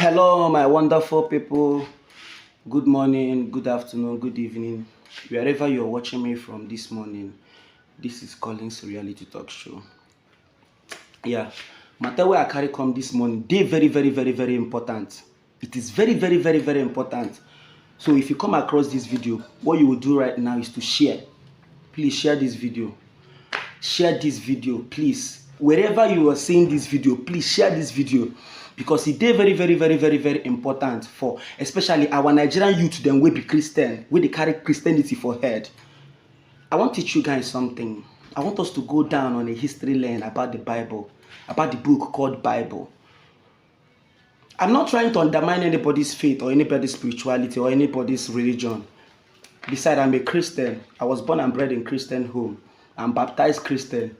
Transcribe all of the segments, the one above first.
Hello, my wonderful people. Good morning, good afternoon, good evening. Wherever you're watching me from this morning, this is Collins Reality Talk Show. Yeah, matter where I carry come this morning, they very important. It is very important. So if you come across this video, what you will do right now is to share. Please share this video. Share this video, please. Wherever you are seeing this video, please share this video because it is very important for especially our Nigerian youth. Them will be Christian, we they carry Christianity for head. I want to teach you guys something. I want us to go down on a history lane about the Bible, about the book called Bible. I'm not trying to undermine anybody's faith or anybody's spirituality or anybody's religion. Besides, I'm a Christian. I was born and bred in Christian home. I'm baptized Christian.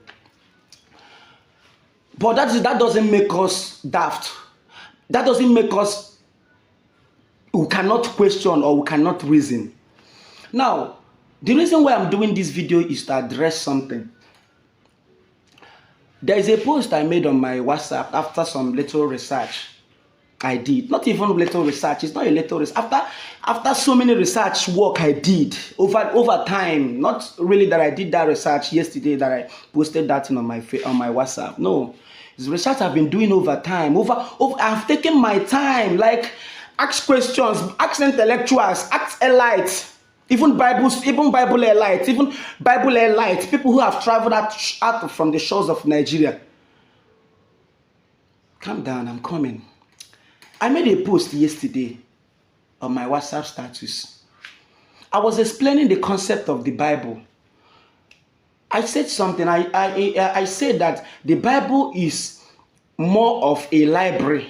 But that doesn't make us daft. That doesn't make us, we cannot question or we cannot reason. Now, the reason why I'm doing this video is to address something. There is a post I made on my WhatsApp after some little research I did. Not even little research. It's not a little research. After so many research work I did over time. Not really that I did that research yesterday that I posted that on my WhatsApp. No, it's research I've been doing over time. I've taken my time. Like ask questions, ask intellectuals, ask elites, even Bible elites, people who have traveled out from the shores of Nigeria. Calm down, I'm coming. I made a post yesterday on my WhatsApp status. I was explaining the concept of the Bible. I said something. I said that the Bible is more of a library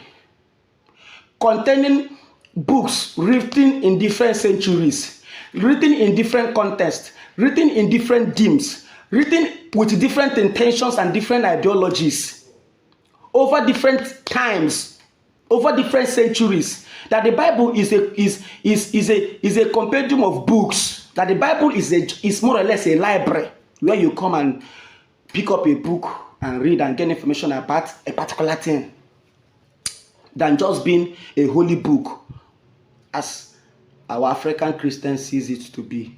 containing books written in different centuries, written in different contexts, written in different themes, written with different intentions and different ideologies over different times, over different centuries. That the Bible is a compendium of books. That the Bible is more or less a library where you come and pick up a book and read and get information about a particular thing, than just being a holy book as our African Christians sees it to be.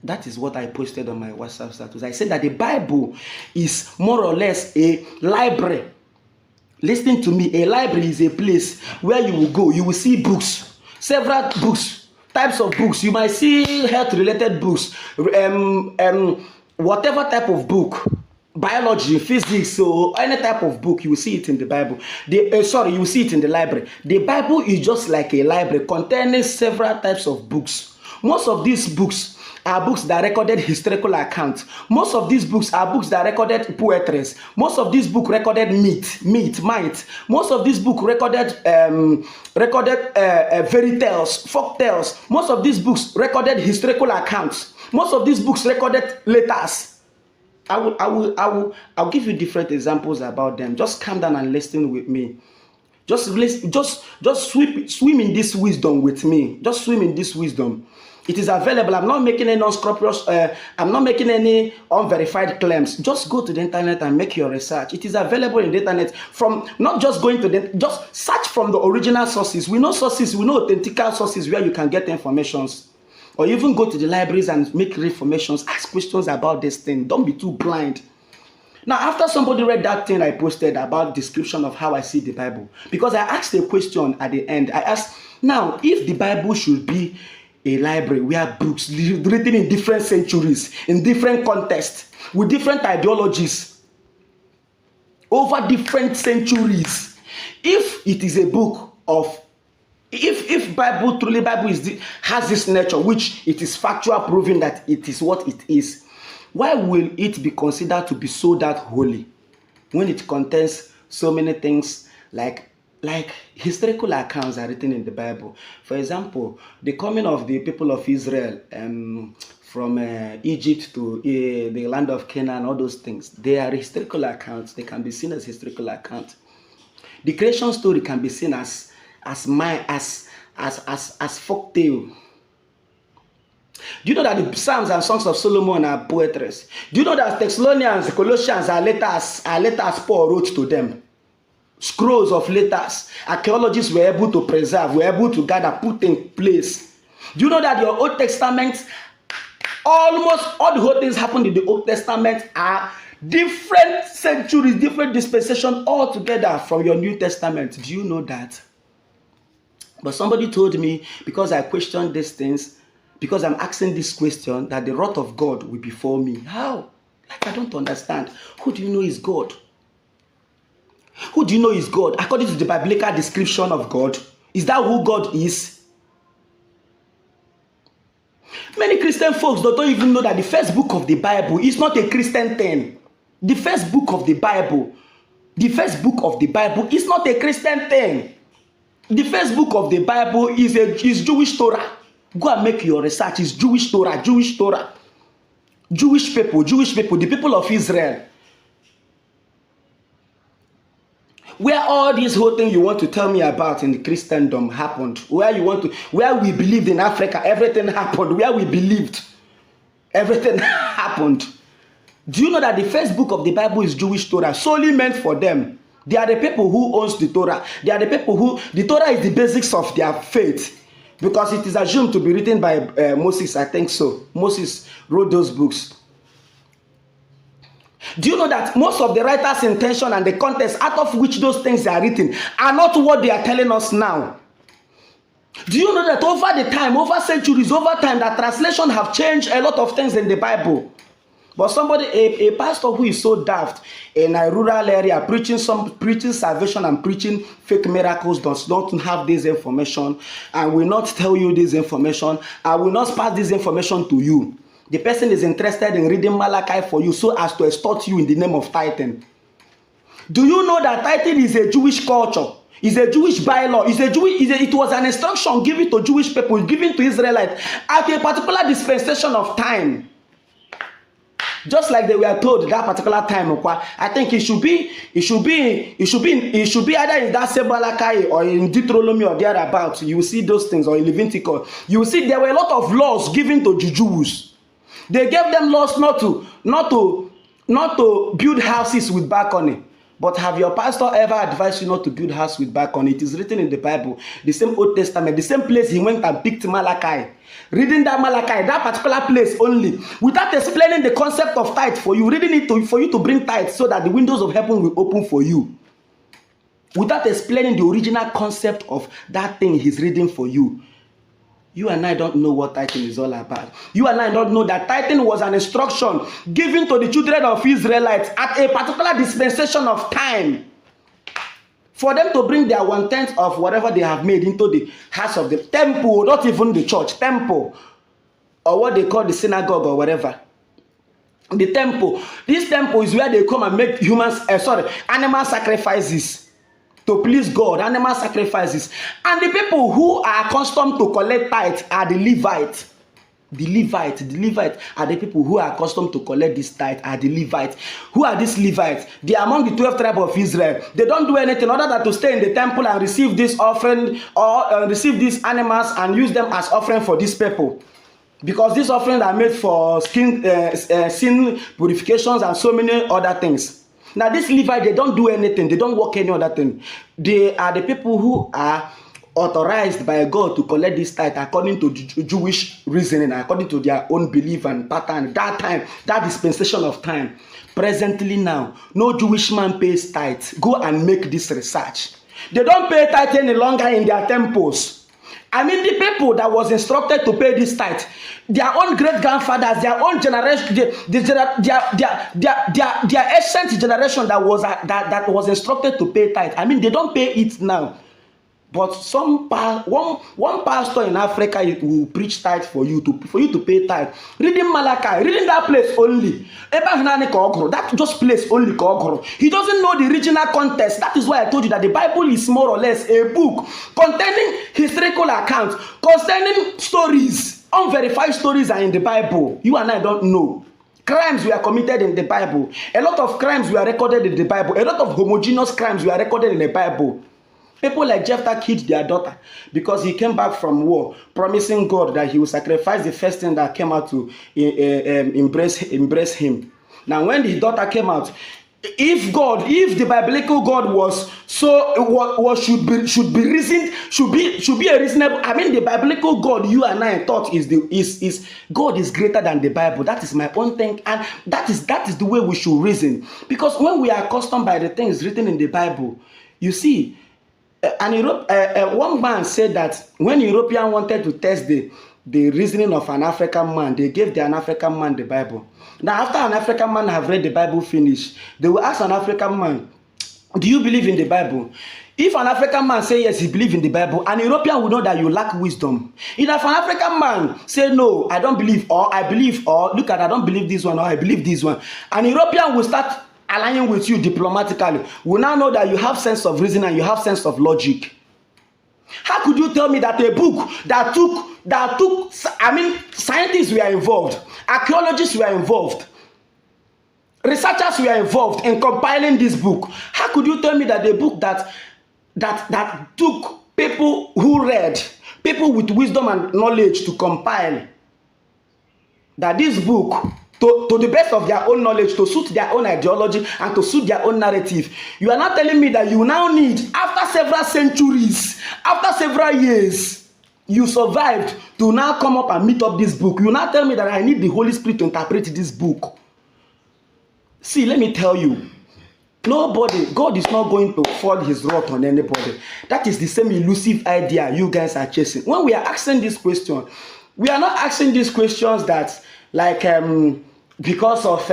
That is what I posted on my WhatsApp status. I said that the Bible is more or less a library. Listen to me, a library is a place where you will go, you will see books, several books, types of books. You might see health-related books, whatever type of book, biology, physics, so any type of book, you will see it in the Bible. You will see it in the library. The Bible is just like a library containing several types of books. Most of these books are books that recorded historical accounts. Most of these books are books that recorded poetries. Most of these books recorded might. Most of these books recorded fairy tales, folk tales. Most of these books recorded historical accounts. Most of these books recorded letters. I'll give you different examples about them. Just calm down and listen with me. Just swim in this wisdom with me. Just swim in this wisdom. It is available. I'm not making any unscrupulous, I'm not making any unverified claims. Just go to the internet and make your research. It is available in the internet from not just going to the, just search from the original sources. We know sources, we know authentic sources where you can get informations. Or even go to the libraries and make reformations, ask questions about this thing. Don't be too blind. Now, after somebody read that thing I posted about description of how I see the Bible, because I asked a question at the end. I asked, now, if the Bible should be a library where books written in different centuries, in different contexts, with different ideologies, over different centuries, if it is a book of, if Bible has this nature, which it is factual proving that it is what it is, why will it be considered to be so that holy when it contains so many things like historical accounts are written in the Bible? For example, the coming of the people of Israel from Egypt to the land of Canaan, all those things, they are historical accounts. They can be seen as historical accounts. The creation story can be seen as folk tale. Do you know that the Psalms and Songs of Solomon are poetries? Do you know that Thessalonians, Colossians are letters Paul wrote to them? scrolls of letters archaeologists were able to preserve, were able to gather, put in place. Do you know that your Old Testament, almost all the whole things happened in the Old Testament are different centuries, different dispensation altogether from your New Testament? Do you know that? But somebody told me, because I questioned these things, because I'm asking this question, that the wrath of God will be for me. How? Like, I don't understand. Who do you know is God? Who do you know is God? According to the biblical description of God, is that who God is? Many Christian folks don't even know that the first book of the Bible is not a Christian thing. The first book of the Bible is not a Christian thing. The first book of the Bible is Jewish Torah. Go and make your research. It's Jewish Torah. Jewish people, the people of Israel. Where all this whole thing you want to tell me about in the Christendom happened, where we believed in Africa, everything happened, where we believed, everything happened. Do you know that the first book of the Bible is Jewish Torah, solely meant for them? They are the people who owns the Torah. They are the people who, the Torah is the basics of their faith, because it is assumed to be written by Moses, I think so. Moses wrote those books. Do you know that most of the writer's intention and the context out of which those things are written are not what they are telling us now? Do you know that over the time, over centuries, over time, that translation have changed a lot of things in the Bible? But somebody, a pastor who is so daft in a rural area, preaching salvation and preaching fake miracles, does not have this information and will not tell you this information. I will not pass this information to you. The person is interested in reading Malachi for you so as to extort you in the name of tithing. Do you know that tithing is a Jewish culture? It's a Jewish bylaw. It was an instruction given to Jewish people, given to Israelites at a particular dispensation of time. Just like they were told that particular time, I think it should be either in that same Malachi or in Deuteronomy or thereabouts. You will see those things, or in Leviticus. You will see there were a lot of laws given to Jews. They gave them laws not to build houses with balcony. But have your pastor ever advised you not to build house with balcony? It is written in the Bible, the same Old Testament, the same place he went and picked Malachi. Reading that Malachi, that particular place only, without explaining the concept of tithe for you, reading it for you to bring tithe so that the windows of heaven will open for you. Without explaining the original concept of that thing he's reading for you. You and I don't know what tithing is all about. You and I don't know that tithing was an instruction given to the children of Israelites at a particular dispensation of time, for them to bring their 1/10 of whatever they have made into the house of the temple, not even the church, temple, or what they call the synagogue or whatever. The temple. This temple is where they come and make animal sacrifices. To please God, animal sacrifices. And the people who are accustomed to collect tithe are the Levites. The Levites are the people who are accustomed to collect this tithe, are the Levites. Who are these Levites? They are among the 12 tribes of Israel. They don't do anything other than to stay in the temple and receive this offering, or receive these animals and use them as offering for these people. Because these offerings are made for sin purifications and so many other things. Now, these Levites, they don't do anything. They don't work any other thing. They are the people who are authorized by God to collect this tithe according to Jewish reasoning, according to their own belief and pattern. That time, that dispensation of time. Presently now, no Jewish man pays tithe. Go and make this research. They don't pay tithe any longer in their temples. I mean, the people that was instructed to pay this tithe, their own great-grandfathers, their own generation, their ancient generation that was instructed to pay tithe. I mean, they don't pay it now. But one pastor in Africa will preach tithe for you to pay tithe. Reading Malachi, reading that place only. That just place only. He doesn't know the original context. That is why I told you that the Bible is more or less a book containing historical accounts, concerning stories. Unverified stories are in the Bible. You and I don't know. Crimes were committed in the Bible. A lot of crimes were recorded in the Bible. A lot of homogeneous crimes were recorded in the Bible. People like Jephthah killed their daughter because he came back from war, promising God that he would sacrifice the first thing that came out to embrace him. Now, when his daughter came out, if the biblical God was so what should be reasoned, should be a reasonable. I mean, the biblical God you and I thought is God is greater than the Bible. That is my own thing, and that is the way we should reason. Because when we are accustomed by the things written in the Bible, you see, one man said that when European wanted to test the reasoning of an African man, they gave an African man the Bible. Now, after an African man have read the Bible finish, they will ask an African man, do you believe in the Bible? If an African man say yes, he believes in the Bible, an European will know that you lack wisdom. If an African man say no, I don't believe, or I believe, or look at, I don't believe this one, or I believe this one, an European will start aligning with you diplomatically. We now know that you have sense of reason and you have sense of logic. How could you tell me that a book that took, I mean, scientists were involved, archaeologists were involved, researchers were involved in compiling this book? How could you tell me that a book that took people who read, people with wisdom and knowledge to compile, that this book, to the best of their own knowledge, to suit their own ideology and to suit their own narrative, you are not telling me that you now need, after several centuries, after several years, you survived to now come up and meet up this book? You now tell me that I need the Holy Spirit to interpret this book? See, let me tell you, God is not going to fall his wrath on anybody. That is the same elusive idea you guys are chasing. When we are asking this question, we are not asking these questions that like because of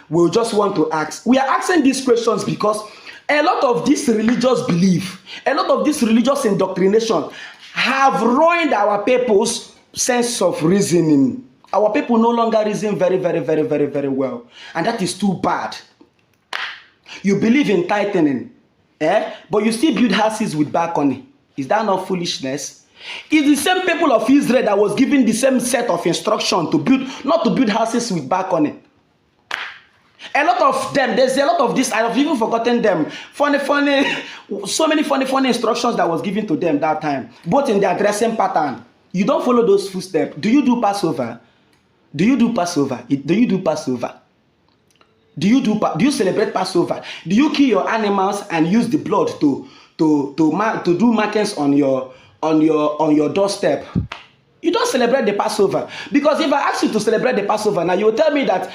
we just want to ask. We are asking these questions because a lot of this religious belief, a lot of this religious indoctrination have ruined our people's sense of reasoning. Our people no longer reason very well, and that is too bad. You believe in tightening, but you still build houses with balcony. Is that not foolishness? It's the same people of Israel that was given the same set of instruction to build, not to build houses with balcony. A lot of them, there's a lot of this, I have even forgotten them. So many funny instructions that was given to them that time, both in their dressing pattern. You don't follow those footsteps. Do you do Passover? Do you do Passover? Do you do Passover? Do you celebrate Passover? Do you kill your animals and use the blood to do markings on your doorstep? You don't celebrate the Passover. Because if I ask you to celebrate the Passover, now you will tell me that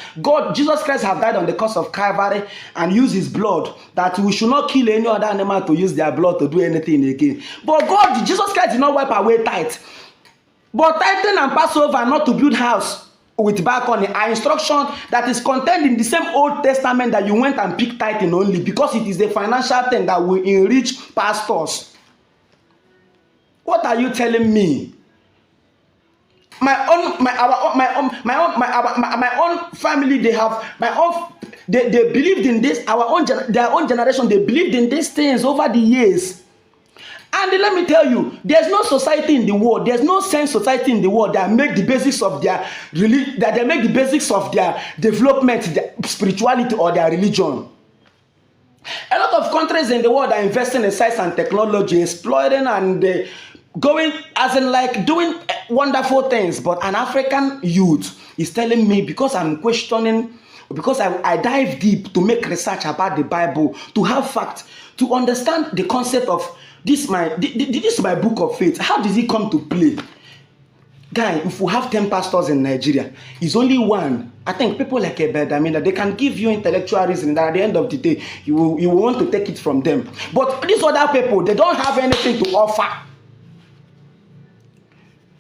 Jesus Christ have died on the cross of Calvary and used his blood, that we should not kill any other animal to use their blood to do anything again. But Jesus Christ did not wipe away tithe. But tithing and Passover not to build house with balcony are instruction that is contained in the same Old Testament that you went and picked tithing only because it is a financial thing that will enrich pastors. What are you telling me? My own family, they believed in this. Their own generation, they believed in these things over the years. And let me tell you, there's no society in the world, there's no sense society in the world that make the basics of their development, their spirituality or their religion. A lot of countries in the world are investing in science and technology, exploiting and going as in like doing wonderful things. But an African youth is telling me, because I'm questioning, because I dive deep to make research about the Bible, to have facts, to understand the concept of this my book of faith. How does it come to play? Guy, if we have 10 pastors in Nigeria, it's only one. I think people like Ebedamina, they can give you intellectual reason that at the end of the day, you will want to take it from them. But these other people, they don't have anything to offer.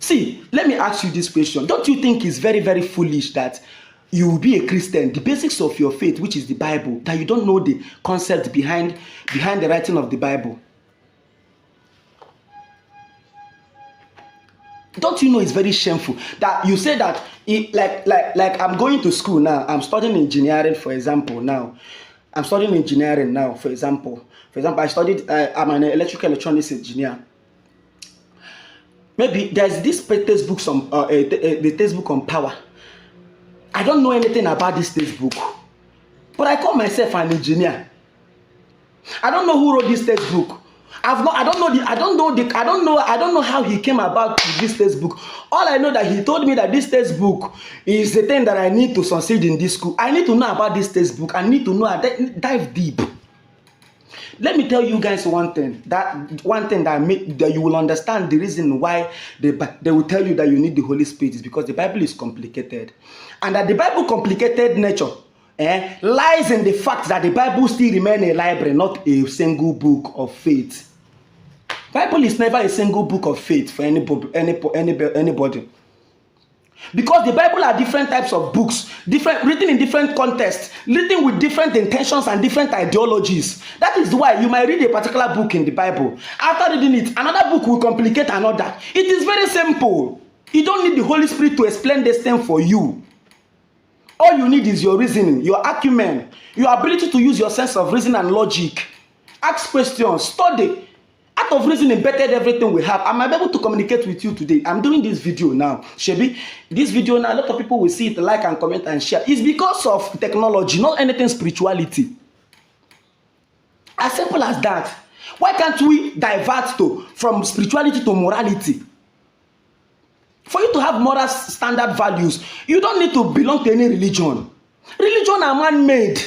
See, let me ask you this question. Don't you think it's very foolish that you will be a Christian, the basics of your faith, which is the Bible, that you don't know the concept behind the writing of the Bible? Don't you know it's very shameful that you say that like I'm going to school now, I'm studying engineering, for example. Now I'm studying engineering now, for example, I studied I'm an electrical electronics engineer. Maybe there's this textbook on the textbook on power. I don't know anything about this textbook, but I call myself an engineer. I don't know who wrote this textbook. I don't know how he came about this textbook. All I know that he told me that this textbook is the thing that I need to succeed in this school. I need to know about this textbook. I need to know, dive deep. Let me tell you guys one thing. That you will understand the reason why they will tell you that you need the Holy Spirit is because the Bible is complicated, and that the Bible complicated nature lies in the fact that the Bible still remains a library, not a single book of faith. Bible is never a single book of faith for anybody. Because the Bible are different types of books, written in different contexts, written with different intentions and different ideologies. That is why you might read a particular book in the Bible. After reading it, another book will complicate another. It is very simple. You don't need the Holy Spirit to explain this thing for you. All you need is your reasoning, your acumen, your ability to use your sense of reason and logic. Ask questions, study. Out of reasoning bettered everything we have. Am I able to communicate with you today? I'm doing this video now. Shebi, this video now, a lot of people will see it, like and comment and share. It's because of technology, not anything spirituality. As simple as that. Why can't we divert from spirituality to morality? For you to have moral standard values, you don't need to belong to any religion. Religion are man-made.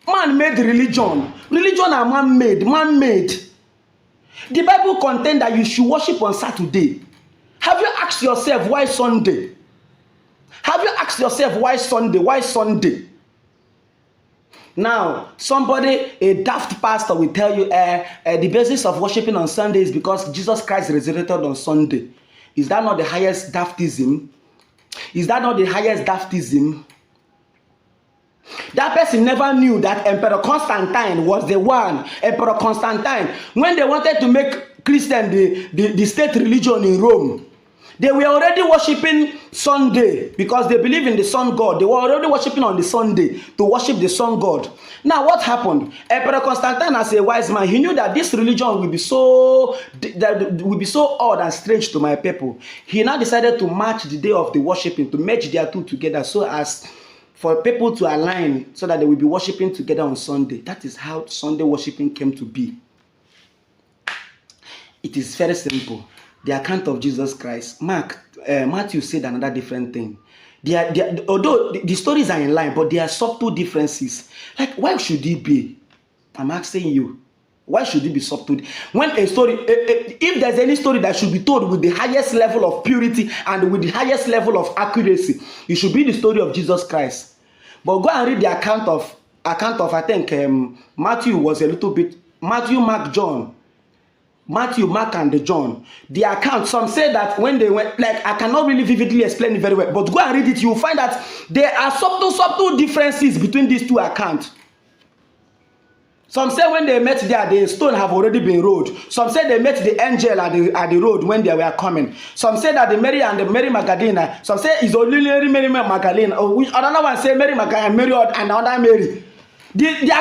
Man-made religion. Religion are man-made. The Bible contains that you should worship on Saturday. Have you asked yourself why Sunday? Have you asked yourself why Sunday? Why Sunday? Now, a daft pastor will tell you the basis of worshiping on Sunday is because Jesus Christ resurrected on Sunday. Is that not the highest daftism? Is that not the highest daftism? That person never knew that Emperor Constantine was the one. Emperor Constantine, when they wanted to make Christian the state religion in Rome, they were already worshiping Sunday because they believe in the sun god. They were already worshiping on the Sunday to worship the sun god. Now what happened? Emperor Constantine, as a wise man, he knew that this religion will be so odd and strange to my people. He now decided to match the day of the worshiping, to merge their two together so as for people to align so that they will be worshiping together on Sunday. That is how Sunday worshiping came to be. It is very simple. The account of Jesus Christ. Matthew said another different thing. Although the stories are in line, but there are subtle differences. Like, why should it be? I'm asking you. Why should it be subtle? When a story, if there's any story that should be told with the highest level of purity and with the highest level of accuracy, it should be the story of Jesus Christ. But go and read the account of I think Matthew was a little bit Matthew, Mark, and John. The account, some say that when they went, like, I cannot really vividly explain it very well, but go and read it, you will find that there are subtle differences between these two accounts. Some say when they met there, the stone have already been rolled. Some say they met the angel at the road when they were coming. Some say that the Mary and the Mary Magdalene. Some say it's only Mary Magdalene. Another one say Mary Magdalene, Mary and another Mary. The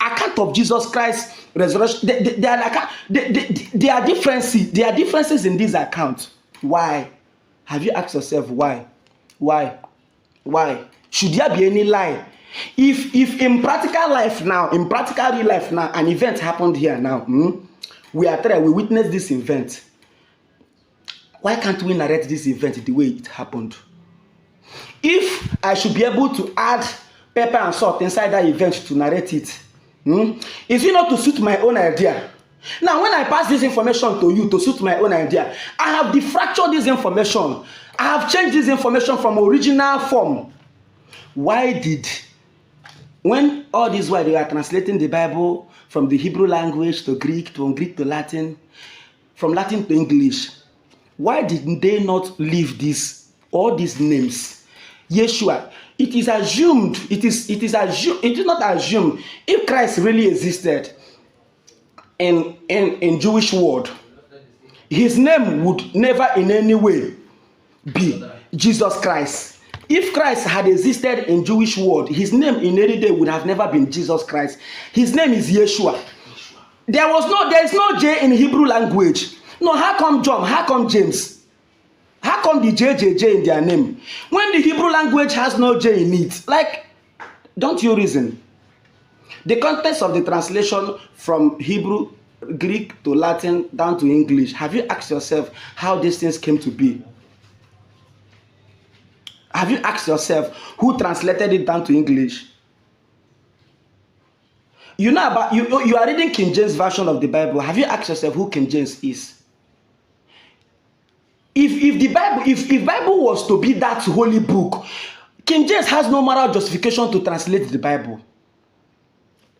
account of Jesus Christ resurrection. There are differences. There are differences in this account. Why? Have you asked yourself why? Why? Should there be any lie? If in practical real life now, an event happened here now, we witness this event. Why can't we narrate this event the way it happened? If I should be able to add pepper and salt inside that event to narrate it, is it not to suit my own idea? Now, when I pass this information to you to suit my own idea, I have defractured this information. I have changed this information from original form. When all this while they are translating the Bible from the Hebrew language to Greek, from Greek to Latin, from Latin to English, why did they not leave all these names? Yeshua. It is not assumed. If Christ really existed in Jewish world, his name would never in any way be Jesus Christ. If Christ had existed in Jewish world, his name in any day would have never been Jesus Christ. His name is Yeshua. There is no J in Hebrew language. No, how come John? How come James? How come the JJJ in their name? When the Hebrew language has no J in it, like, don't you reason? The context of the translation from Hebrew Greek to Latin down to English, have you asked yourself how these things came to be? Have you asked yourself who translated it down to English? You know about you are reading King James version of the Bible. Have you asked yourself who King James is? If the Bible, if Bible was to be that holy book, King James has no moral justification to translate the Bible.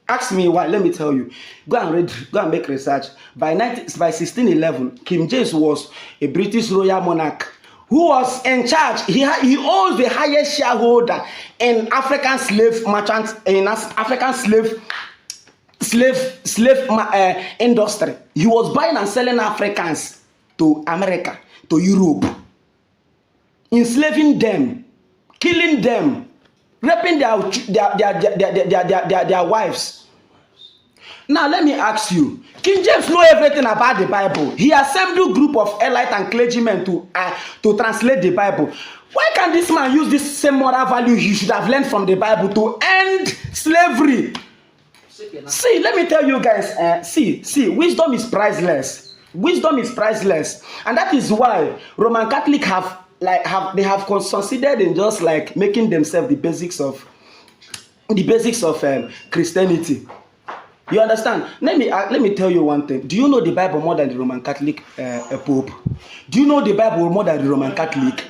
Ask me why. Let me tell you. Go and read. Go and make research. By 1611, King James was a British royal monarch who was in charge. He owns the highest shareholder in African slave merchants, in African slave industry. He was buying and selling Africans to America, to Europe, enslaving them, killing them, raping their wives. Now let me ask you, King James know everything about the Bible. He assembled a group of elite and clergymen to translate the Bible. Why can't this man use this same moral value he should have learned from the Bible to end slavery? See, let me tell you guys, see, wisdom is priceless. Wisdom is priceless. And that is why Roman Catholic have considered in just like making themselves the basics of Christianity. You understand? Let me tell you one thing. Do you know the Bible more than the Roman Catholic Pope? Do you know the Bible more than the Roman Catholic?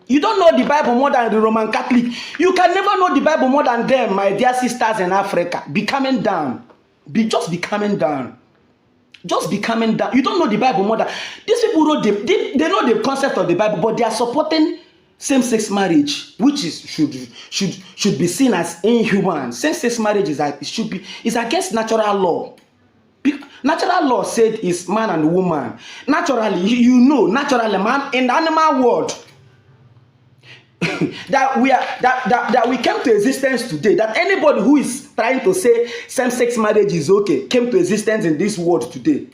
You don't know the Bible more than the Roman Catholic. You can never know the Bible more than them, my dear sisters in Africa. Be coming down. Just be coming down. Just be coming down. You don't know the Bible more than these people wrote they know the concept of the Bible, but they are supporting same-sex marriage, which is should be seen as inhuman. Same-sex marriage is against natural law. Natural law said is man and woman. Naturally, naturally, man in the animal world. that we came to existence today, that anybody who is trying to say same-sex marriage is okay came to existence in this world today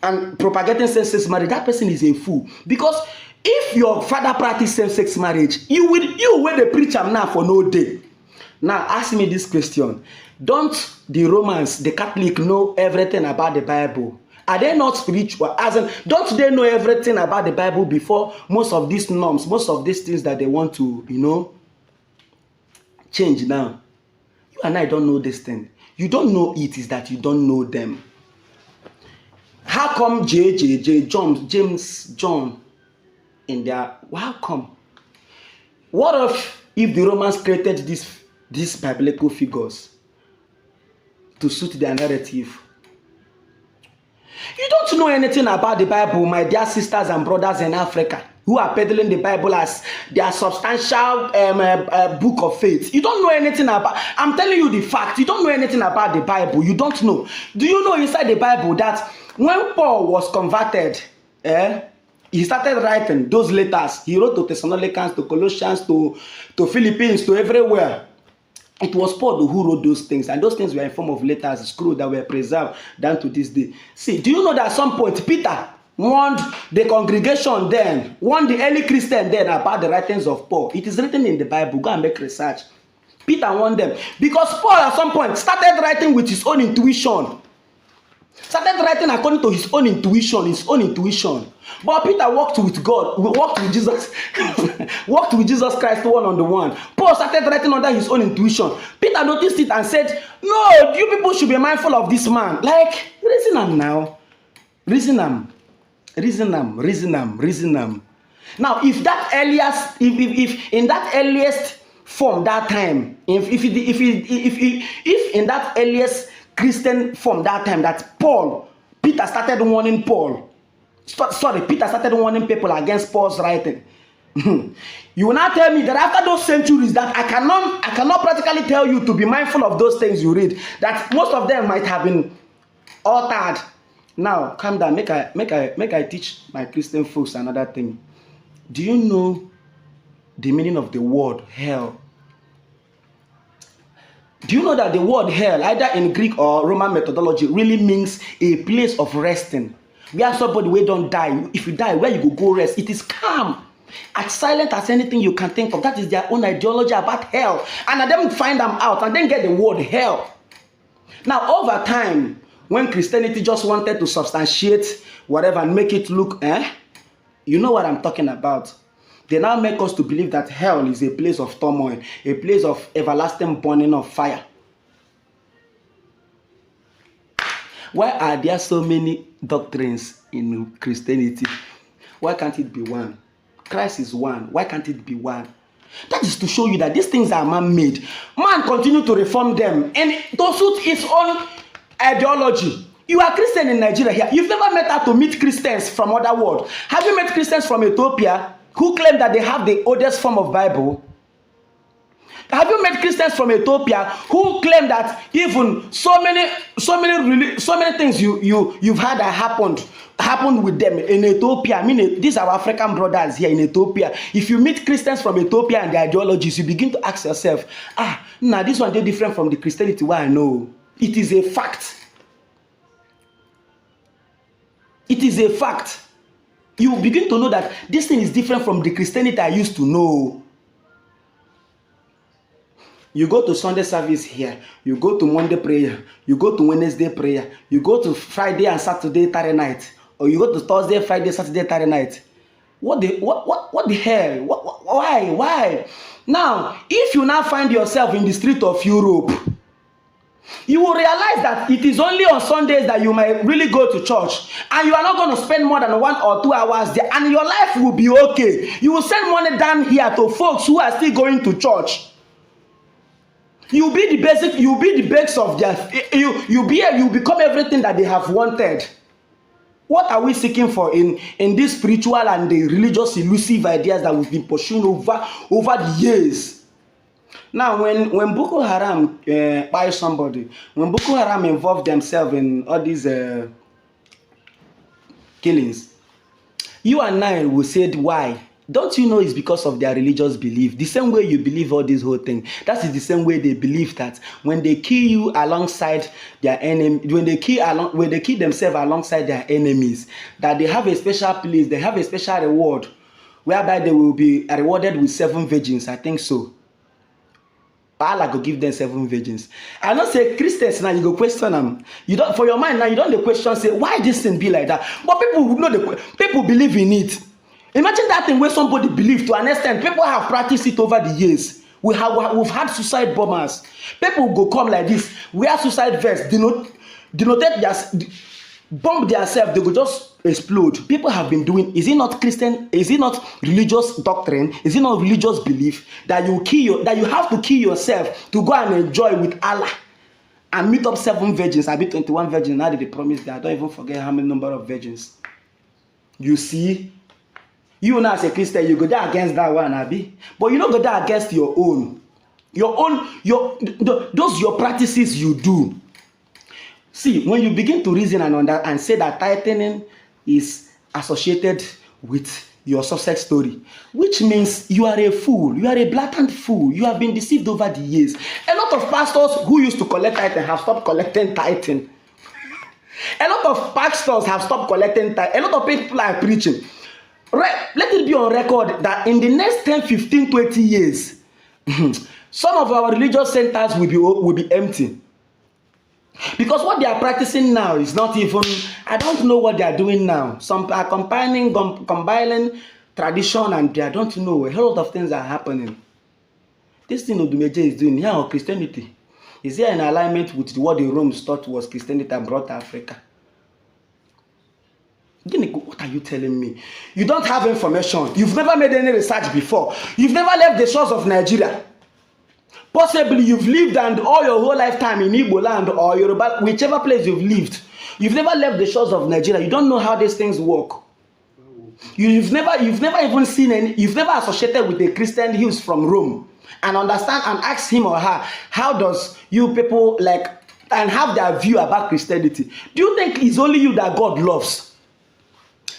and propagating same-sex marriage, that person is a fool. Because if your father practiced same-sex marriage, you will the preach am now for no day. Now ask me this question: don't the Romans, the Catholic, know everything about the Bible? Are they not spiritual? As in, don't they know everything about the Bible before most of these norms, most of these things that they want to, change now? You and I don't know this thing. You don't know it is that you don't know them. How come James John in there? How come? What if the Romans created these biblical figures to suit their narrative? You don't know anything about the Bible, my dear sisters and brothers in Africa, who are peddling the Bible as their substantial book of faith. You don't know anything about. I'm telling you the fact. You don't know anything about the Bible. You don't know. Do you know inside the Bible that when Paul was converted, he started writing those letters. He wrote to Thessalonians, to Colossians, to Philippines, to everywhere. It was Paul who wrote those things, and those things were in form of letters, scrolls that were preserved down to this day. See, do you know that at some point Peter warned the congregation then, warned the early Christian then about the writings of Paul? It is written in the Bible. Go and make research. Peter warned them because Paul at some point started writing with his own intuition. Started writing according to his own intuition. But Peter walked with God, walked with Jesus, walked with Jesus Christ one-on-one. Paul started writing under his own intuition. Peter noticed it and said, "No, you people should be mindful of this man." Like, reason him now. Reason him. Now, if in that earliest form that time, if in that earliest Christian form that time that Peter started warning Peter started warning people against Paul's writing. You will not tell me that after those centuries that I cannot practically tell you to be mindful of those things you read, that most of them might have been altered. Now, calm down. Make I teach my Christian folks another thing. Do you know the meaning of the word hell? Do you know that the word hell, either in Greek or Roman methodology, really means a place of resting? Where somebody wey don't die, if you die, where you go rest? It is calm, as silent as anything you can think of. That is their own ideology about hell. And them find them out and then get the word hell. Now, over time, When Christianity just wanted to substantiate whatever and make it look, you know what I'm talking about. They now make us to believe that hell is a place of turmoil, a place of everlasting burning of fire. Why are there so many doctrines in Christianity? Why can't it be one? Christ is one. Why can't it be one? That is to show you that these things are man-made. Man continue to reform them and to suit his own ideology. You are Christian in Nigeria here. You've never met how to meet Christians from other world. Have you met Christians from Ethiopia who claim that they have the oldest form of Bible? Have you met Christians from Ethiopia who claim that even so many things you've had that happened with them in Ethiopia? I mean, these are our African brothers here in Ethiopia. If you meet Christians from Ethiopia and their ideologies, you begin to ask yourself, this one is different from the Christianity where I know. It is a fact. It is a fact. You begin to know that this thing is different from the Christianity I used to know. You go to Sunday service here, you go to Monday prayer, you go to Wednesday prayer, you go to Friday and Saturday Saturday night, or you go to Thursday, Friday, Saturday, Saturday night. What the hell? Why? Now, if you now find yourself in the street of Europe, you will realize that it is only on Sundays that you might really go to church, and you are not going to spend more than 1 or 2 hours there, and your life will be okay. You will send money down here to folks who are still going to church. You'll be the base of their, you become everything that they have wanted. What are we seeking for in this spiritual and the religious elusive ideas that we've been pursuing over the years? Now, when Boko Haram buy somebody, when Boko Haram involve themselves in all these killings, you and I will say why. Don't you know it's because of their religious belief? The same way you believe all this whole thing, that is the same way they believe that when they kill you alongside their enemy, when they kill themselves alongside their enemies, that they have a special place, they have a special reward, whereby they will be rewarded with 7 virgins. I think so. Allah go give them 7 virgins. I don't say Christians now, you go question them. You don't, for your mind now, you don't question, say, why this thing be like that? But people believe in it. Imagine that thing where somebody believed to an extent. People have practiced it over the years. We've had suicide bombers. People go come like this, wear suicide vests, denotate their, bomb themselves, they go just explode. People have been doing. Is it not Christian? Is it not religious doctrine? Is it not religious belief that you have to kill yourself to go and enjoy with Allah and meet up 7 virgins? I be 21 virgins. Now did they promise that? I don't even forget how many number of virgins. You see. You now as a Christian, you go there against that one, Abi. But you don't go there against your own. Those your practices you do. See, when you begin to reason and say that tithing is associated with your success story, which means you are a fool. You are a blatant fool. You have been deceived over the years. A lot of pastors who used to collect tithing have stopped collecting tithing. A lot of pastors have stopped collecting tithing. A lot of people are preaching. Let it be on record that in the next 10, 15, 20 years, some of our religious centers will be empty. Because what they are practicing now is not even, I don't know what they are doing now. Some are combining tradition and I don't know. A whole lot of things are happening. This thing Odumeje is doing here on Christianity. Is there in alignment with what the Romans thought was Christianity and brought to Africa? What are you telling me? You don't have information. You've never made any research before. You've never left the shores of Nigeria. Possibly you've lived and all your whole lifetime in Igbo land or Yoruba, whichever place you've lived. You've never left the shores of Nigeria. You don't know how these things work. You've never even seen any. You've never associated with a Christian who's from Rome and understand and ask him or her, how does you people like and have their view about Christianity? Do you think it's only you that God loves?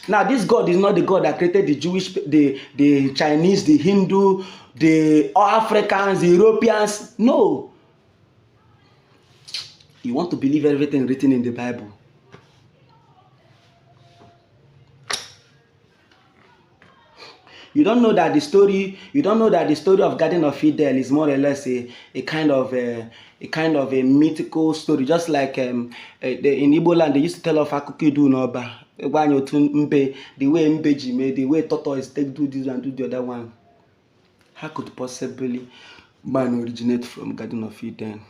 Now, this God is not the God that created the Jewish, the Chinese, the Hindu, the Africans, the Europeans. No. You want to believe everything written in the Bible. You don't know that the story. You don't know that the story of Garden of Eden is more or less a kind of a mythical story. Just like in Igbo land, they used to tell of Akukidu Noba. The way Mbeji made, the way tortoise take do this and do the other one. How could possibly man originate from Garden of Eden?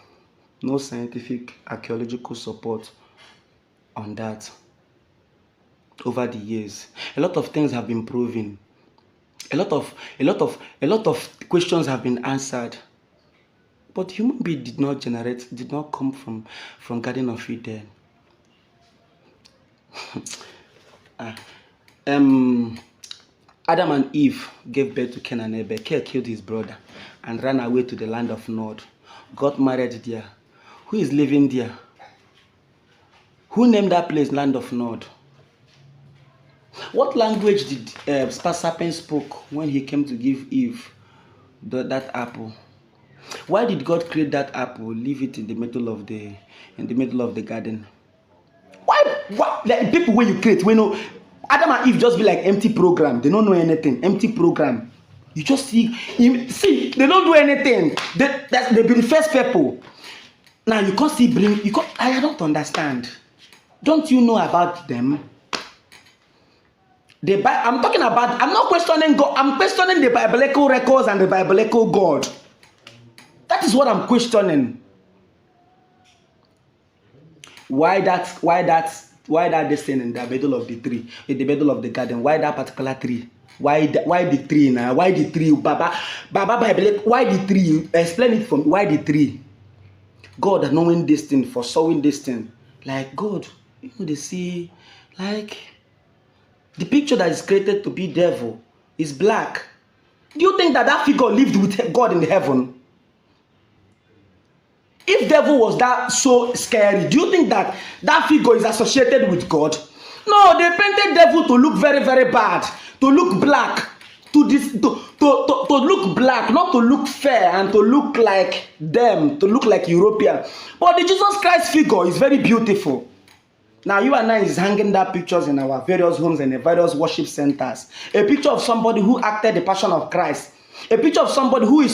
No scientific archaeological support on that. Over the years, a lot of things have been proven. A lot of questions have been answered. But human being did not come from Garden of Eden. Adam and Eve gave birth to Cain and Abel. Cain killed his brother and ran away to the land of Nod. Got married there. Who is living there? Who named that place Land of Nod? What language did serpent spoke when he came to give Eve that apple? Why did God create that apple, leave it in the middle of the garden? Why like people when you create, we know Adam and Eve just be like empty program. They don't know anything. Empty program. You just see they don't do anything. They be the first people. Now you can't see I don't understand. Don't you know about them? I'm talking about, I'm not questioning God, I'm questioning the biblical records and the biblical God. That is what I'm questioning. Why that this thing in the middle of the tree, in the middle of the garden? Why that particular tree? Why the tree now? Why the tree? Baba, Bible, why the tree? Explain it for me. Why the tree? God knowing this thing, foreseeing this thing. Like God, they see, like, the picture that is created to be devil is black. Do you think that figure lived with God in heaven? If devil was that so scary, do you think that figure is associated with God? No, they painted devil to look very, very bad, to look black, to look black, not to look fair and to look like them, to look like European. But the Jesus Christ figure is very beautiful. Now you and I is hanging that pictures in our various homes and the various worship centers. A picture of somebody who acted the Passion of Christ. A picture of somebody who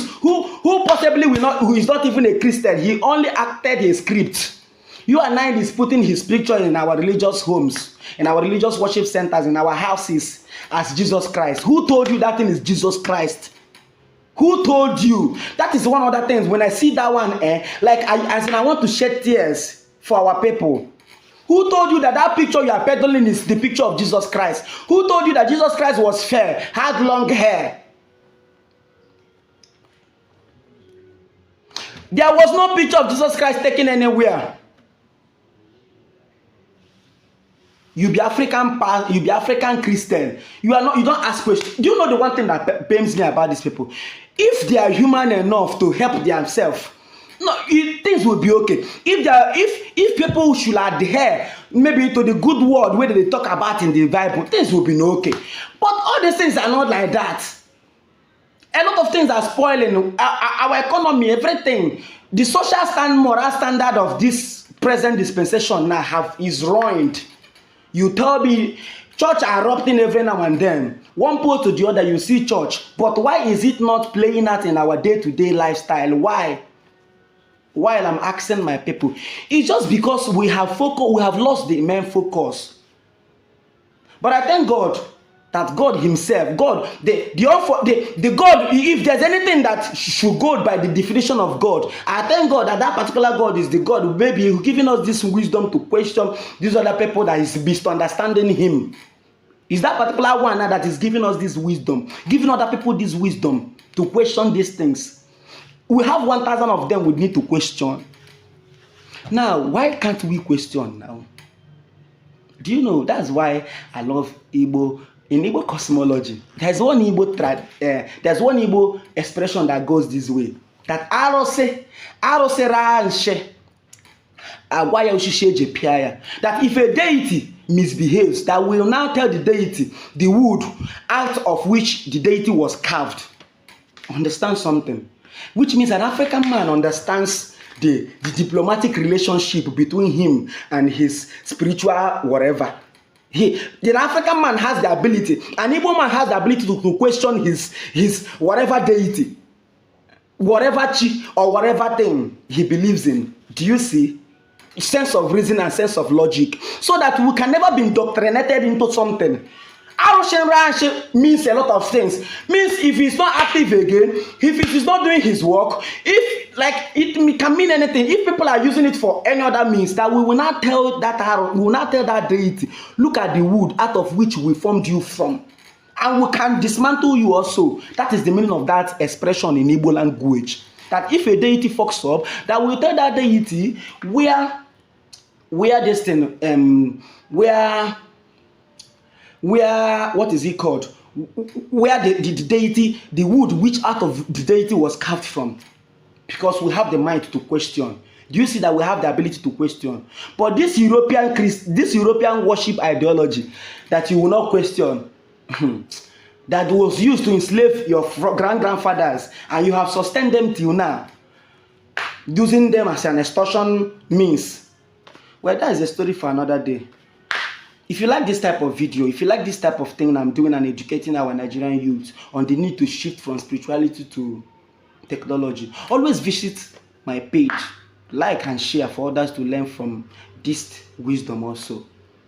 possibly who is not even a Christian. He only acted his script. You and I is putting his picture in our religious homes, in our religious worship centers, in our houses as Jesus Christ. Who told you that thing is Jesus Christ? Who told you? That is one of the things. When I see that one, I want to shed tears for our people. Who told you that picture you are peddling is the picture of Jesus Christ? Who told you that Jesus Christ was fair, had long hair? There was no picture of Jesus Christ taken anywhere. You be African Christian. You don't ask questions. Do you know the one thing that pains me about these people? If they are human enough to help themselves, things will be okay. If people should adhere maybe to the good word where they talk about in the Bible, things will be okay. But all these things are not like that. A lot of things are spoiling our economy, everything. The social moral standard of this present dispensation now is ruined. You tell me church are erupting every now and then. One pole to the other, you see church. But why is it not playing out in our day-to-day lifestyle? Why? While I'm asking my people, it's just because we have lost the main focus. But I thank God that God Himself, God, the God, if there's anything that should go by the definition of God, I thank God that particular God is the God who maybe giving us this wisdom to question these other people that is misunderstanding Him. Is that particular one that is giving us this wisdom, giving other people this wisdom to question these things. We have 1,000 of them we need to question. Now, why can't we question now? Do you know that's why I love Igbo? In Igbo cosmology, there's one Igbo expression that goes this way. That arose ranshe agwaya ushishe jepiaya. That if a deity misbehaves, that will now tell the deity the wood out of which the deity was carved. Understand something? Which means an African man understands the diplomatic relationship between him and his spiritual whatever, The African man has the ability, an Igbo man has the ability to question his whatever deity, whatever chi or whatever thing he believes in. Do you see? Sense of reason and sense of logic, so that we can never be indoctrinated into something. Aroshen means a lot of things. Means if he's not active again, if he's not doing his work, if like it can mean anything. If people are using it for any other means, that we will not tell that deity, look at the wood out of which we formed you from, and we can dismantle you also. That is the meaning of that expression in Igbo language. That if a deity fucks up, that we tell that deity where this thing where what is it called, where the deity, the wood which out of the deity was carved from, because we have the mind to question. Do you see that we have the ability to question? But this European worship ideology that you will not question, that was used to enslave your grandfathers, and you have sustained them till now, using them as an extortion means. Well, that is a story for another day. If you like this type of video, if you like this type of thing I'm doing and educating our Nigerian youth on the need to shift from spirituality to technology, always visit my page, like and share for others to learn from this wisdom also.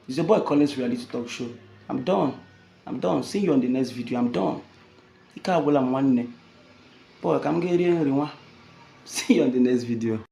It's your boy Collins Reality Talk Show. I'm done. See you on the next video. I'm done. Boy, come get in. See you on the next video.